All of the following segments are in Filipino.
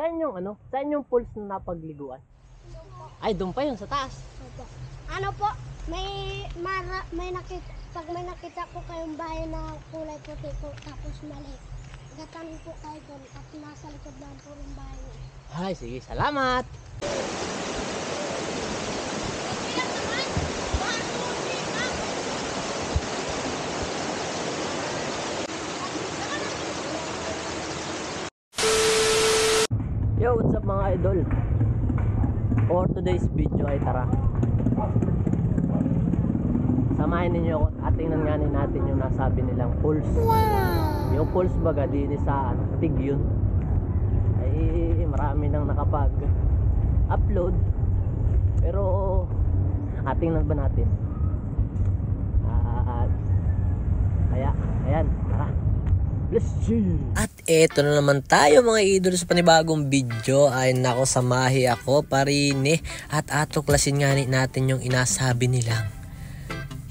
Saan yung ano? Saan yung pools na napagliguan? Ay, doon pa yun sa taas. Opo. Ano po, may nakita, pag may nakita po kayong bahay na kulay puti po, tapos mali, gatan po kayo doon at nasa likod lang po yung bahay niya. Ay, sige, salamat. Yo, what's up mga idol? For today's video ay tara, samahin ninyo ako at tingnan nga natin yung nasabi nilang pulse. Yung pulse baga din sa Tigyon ay marami nang nakapag-upload, pero tingnan ba natin? Kaya ayan, tara. At eto na naman tayo mga idol sa panibagong video. Ay nako, samahi ako parini at atuklasin nga natin yung inasabi nilang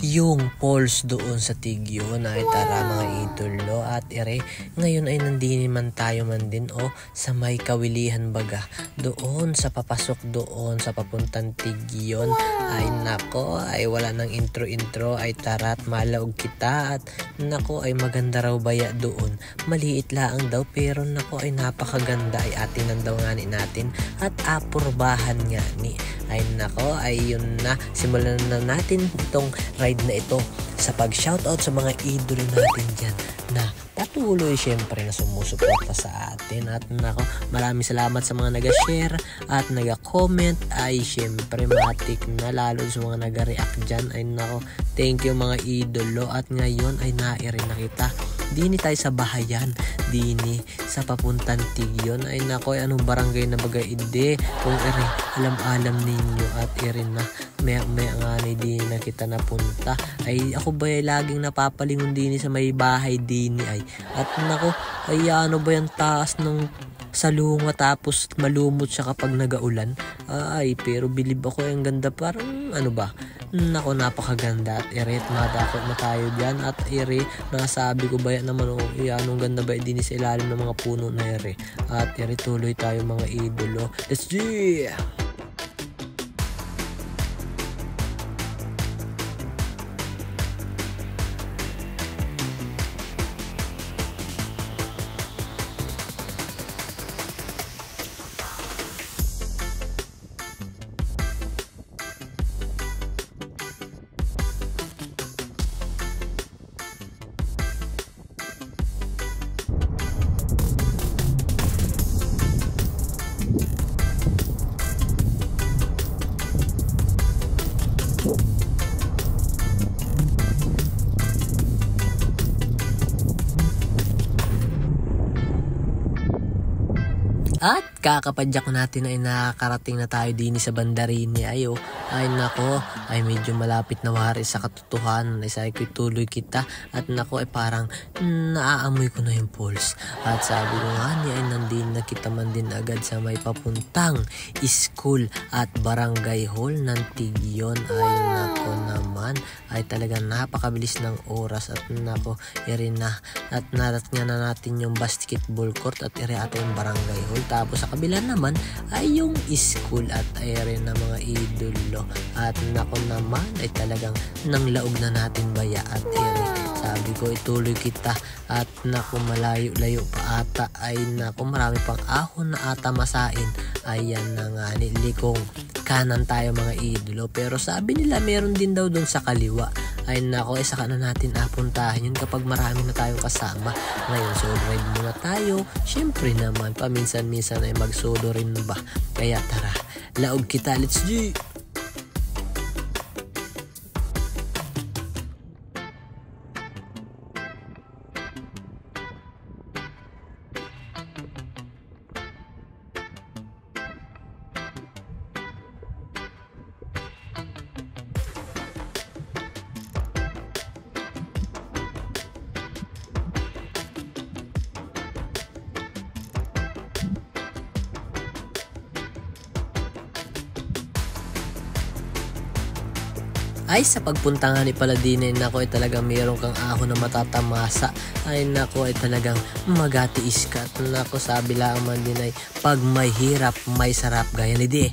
yung polls doon sa Tigyon. Ay tara mga idolo, at ere ngayon ay nandini man tayo man din sa may Kawilihan baga, doon sa papasok doon sa papuntang Tigyon. Ay nako, ay wala nang intro ay tara at malaog kita. At nako, ay maganda raw baya doon, maliit lang daw pero nako ay napakaganda. Ay atinan daw nga natin at apurbahan nga ni. Ay nako, ay yun na, simulan na natin itong ride na ito sa pag-shoutout sa mga idol natin dyan na patuloy syempre na sumusuporta sa atin. At nako, maraming salamat sa mga nag-share at nag-comment. Ay syempre matik na, lalo sa mga nag-react dyan. Ay nako, thank you mga idolo. At ngayon ay nairin na kita dini tayo sa bahayan, dini sa papuntang Tigyon. Ay nako, anong barangay na bagay ide kung ere alam ninyo. At ere na may nga ni din na kita napunta. Ay ako ba laging napapalingon dini sa may bahay dini ay. At nako, ay ano ba yung taas ng salunga tapos malumot siya kapag nagaulan. Ay pero bilib ako, ang ganda, parang ano ba, nako napakaganda. At ere madako na tayo dyan. At ere nasabi ko ba naman anong ganda ba din sa ilalim ng mga puno na ere. At ere tuloy tayo mga idolo, let's go. At kakapadyak natin ay nakakarating na tayo din sa Bandarini. Ay nako, ay medyo malapit na wari sa katotohanan. Ay sabi ko tuloy kita. At nako, ay parang naaamoy ko na yung pulse. At sabi ko nga niya ay nandin na kita man din agad sa may papuntang school at barangay hall ng Tigyon. Ay nako naman, ay talagang napakabilis ng oras. At nako, iri na. At narat nga na natin yung basketball court at iri ata yung barangay hall. Tapos sa kabila naman ay yung school at ere na mga idolo. At nako naman, ay talagang nanglaog na natin baya. At ere sabi ko ituloy kita. At nako, malayo-layo pa ata. Ay nako, marami pang ahon na ata masain. Ayan na nga, nilikong kanan tayo mga idolo. Pero sabi nila meron din daw doon sa kaliwa. Ay nako, saka na natin apuntahan yun kapag marami na tayong kasama. Ngayon solo ride muna tayo. Syempre naman, paminsan-minsan ay mag-solo rin ba. Kaya tara, laog kita, let's go! Ay sa pagpuntangan ni pala din ay nako ay talagang mayroon kang ahon na matatamasa. Ay nako ay talagang magatiis ka. At nako sabi lang man din ay pag may hirap may sarap gaya ni di.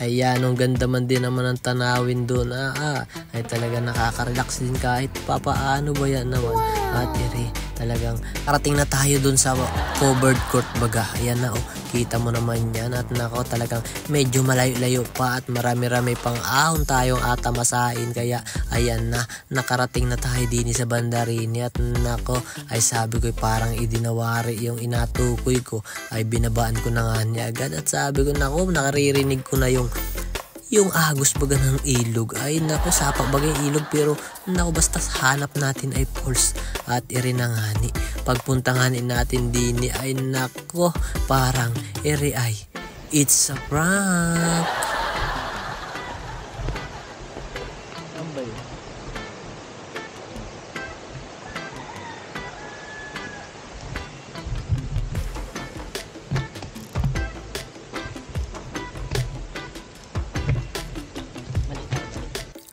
Ayan, ang ganda man din naman ang tanawin doon. Ay talaga nakaka-relax din kahit papaano ba yan naman. At talagang karating na tayo doon sa covered court baga. Ayan na kita mo naman yan. At nako talagang medyo malayo-layo pa at marami-rami pang ahon tayong atamasain. Kaya ayan na, nakarating na tayo din sa Bandarini. At nako ay sabi ko parang idinawari yung inatukoy ko. Ay binabaan ko na nga niya agad. At sabi ko nako nakaririnig ko na yung agos baga ng ilog. Ay nako sapak baga yung ilog pero nako basta hanap natin ay falls at irinangani. Pagpuntanganin natin din ay nako parang ay it's a prank.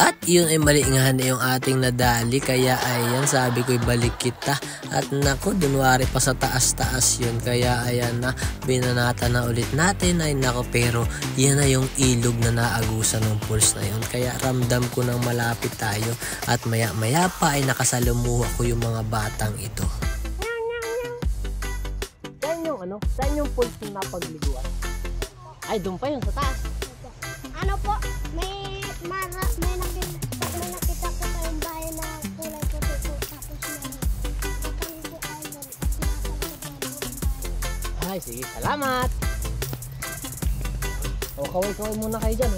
At yun ay mali nga na yung ating nadali. Kaya ayan sabi ko balik kita. At nako dunwari pa sa taas-taas yun. Kaya ayan na binanata na ulit natin. Ay nako pero yan na yung ilog na naagusan ng pulse na yun. Kaya ramdam ko nang malapit tayo. At maya pa ay nakasalumuha ko yung mga batang ito. Saan yung pulse na napagliguan? Ay doon pa yun sa taas. Ano po, may nakita ko kayong bahay na kulay puti po, tapos may po kayo doon at nasa likod ng bahay. Ay sige, salamat. Kaway muna kayo dyan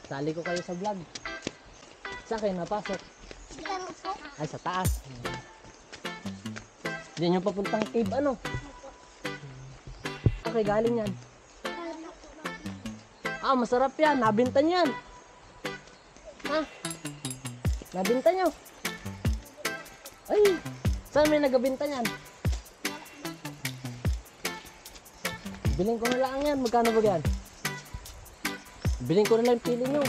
Sali ko kayo sa vlog. Saan kayo napasok? Ay sa taas. Diyan yung papuntang cave Okay, galing yan. Masarap yan. Nabinta niyo yan. Nabinta niyo. Ay, saan may nagabinta niyan? Bilhin ko na lang yan. Magkano ba yan? Bilhin ko na lang pili niyo.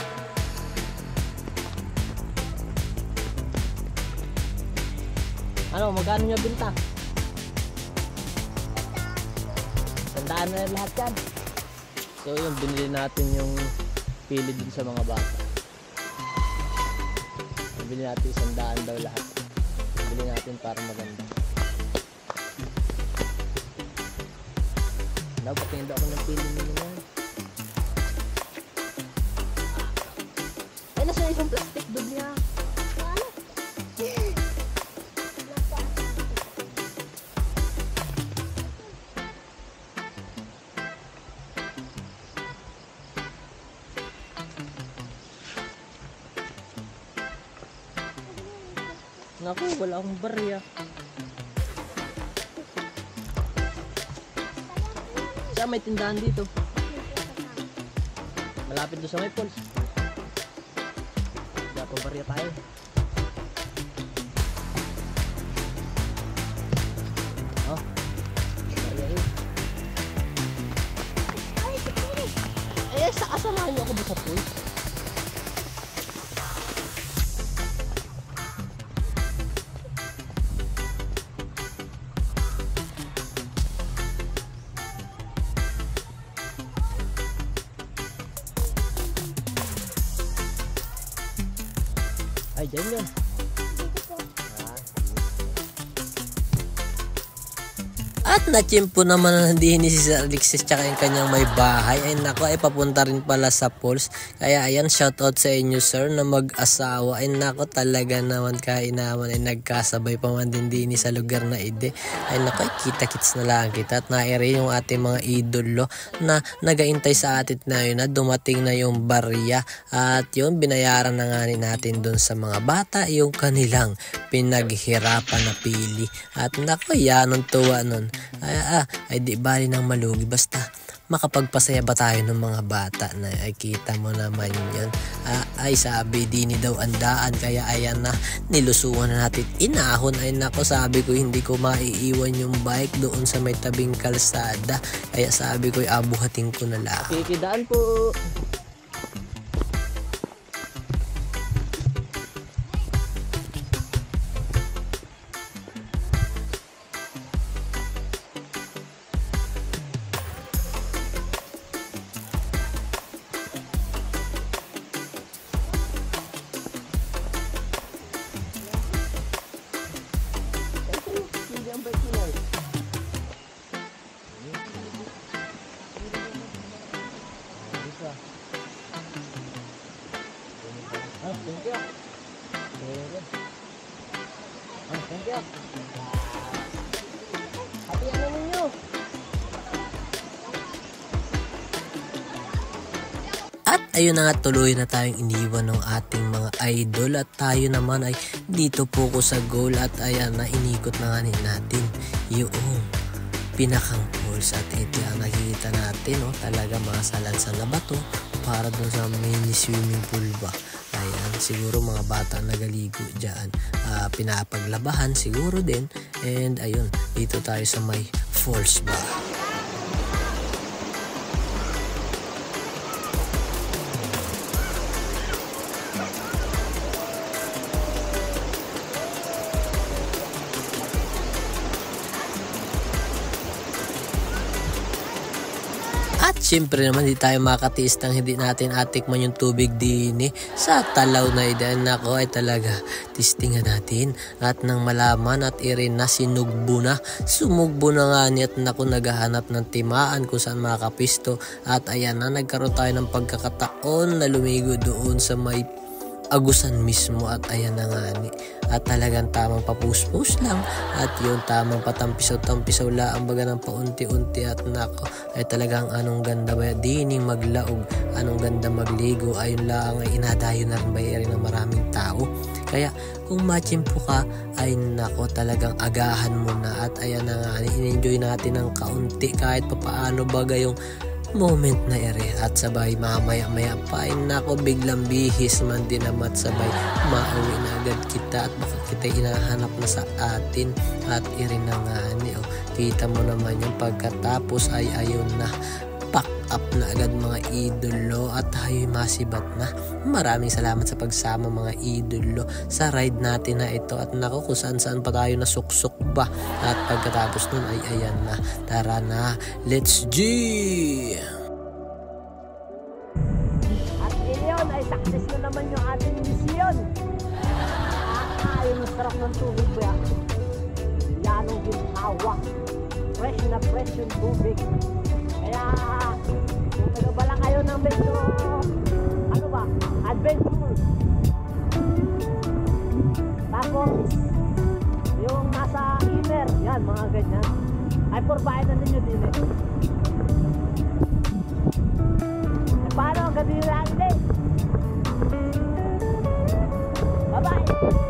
Magkano niya binta? 100 na lahat yan. So yun, binili natin yung pili din sa mga bata. Binili natin 100 daw lahat. Binili natin para maganda. Patingin daw ako ng pili nila na. Ay, nasa isang plastic doon niya. Naku, wala akong barya. Saan may tindahan dito? Malapit doon sa may falls. Dapat barya tayo. Barya yun. Sasamahan niyo ako doon sa falls. Ay, dyan yun. Dito po. At natiyempo naman na nandihin si Sir Alexis tsaka yung kanyang may bahay. Ay nako, ay papunta rin pala sa falls. Kaya ayan, shoutout sa inyo sir na mag-asawa. Ay nako, talaga naman kainaman ay nagkasabay pa man din sa lugar na ide. Ay nako, ay kita-kits na lang kita. At naire yung ating mga idolo na nagaintay sa atin na yun na dumating na yung barya. At yun, binayaran na nga natin dun sa mga bata yung kanilang pinaghirapan na pili. At nako, yan ang tuwa nun. Ay di bali nang malugi, basta makapagpasaya ba tayo ng mga bata na ay kita mo naman yan. Ay sabi dini daw andaan, kaya ayan na nilusuan na natin inahon. Ay nako, sabi ko hindi ko maiiwan yung bike doon sa may tabing kalsada, kaya sabi ko abuhatin ko na lang. Kikidaan po. Thank you. Thank you. Happy ano ninyo? At ayun na nga, tuloy na tayong iniwan ng ating mga idol at tayo naman ay dito po ko sa goal. At ayan na, inikot na nga natin yung pinakang falls. At ito ang nakikita natin, talaga mga salansan na bato para dun sa mini swimming pool ba. Ayan, siguro mga bata nagaligo dyan, pinapaglabahan siguro din. And ayun, dito tayo sa may falls ba. At syempre naman di tayo makatiis nang hindi natin atikman yung tubig din sa Talaw na idan. Nako, ay talaga testingan natin at nang malaman at irin na sumugbo na nga niya. At nako, naghahanap ng timaan kung saan makapisto. At ayan na, nagkaroon tayo ng pagkakataon na lumigo doon sa may agusan mismo. At ayan na nga ni, at talagang tamang papus-pus lang at yung tamang patampisaw-tampisaw lang baga ng paunti-unti. At nako, ay talagang anong ganda ba dining maglaog, anong ganda magligo. Ayun lang ay inadayo na rin bayari ng maraming tao. Kaya kung machimpo ka, ay nako, talagang agahan mo na. At ayan na nga, in-enjoy natin ng kaunti kahit papaano baga yung moment na ere. At sabay mamaya-maya pa ay nako, biglang bihis man din naman, sabay mauwi na agad kita at baka kita inahanap na sa atin. At irin na nga ni, kita mo naman yung pagkatapos ay ayun na, pack up na agad mga idolo. At tayo masibat na. Maraming salamat sa pagsama mga idolo sa ride natin na ito. At nako, kung saan pa tayo nasuksok ba. At pagkatapos nun ay ayan na, tara na, let's G! At iyon ay success na naman yung ating mission. Ayun ang sarap ng tubig ba? Lalong ginhawa, fresh na fresh yung tubig. Kaya kung ano ba lang kayo ng medyo adventure, tapos yung nasa inner, yan mga ganyan, ay purbahin na ninyo din paano, gabi lang din. Bye bye.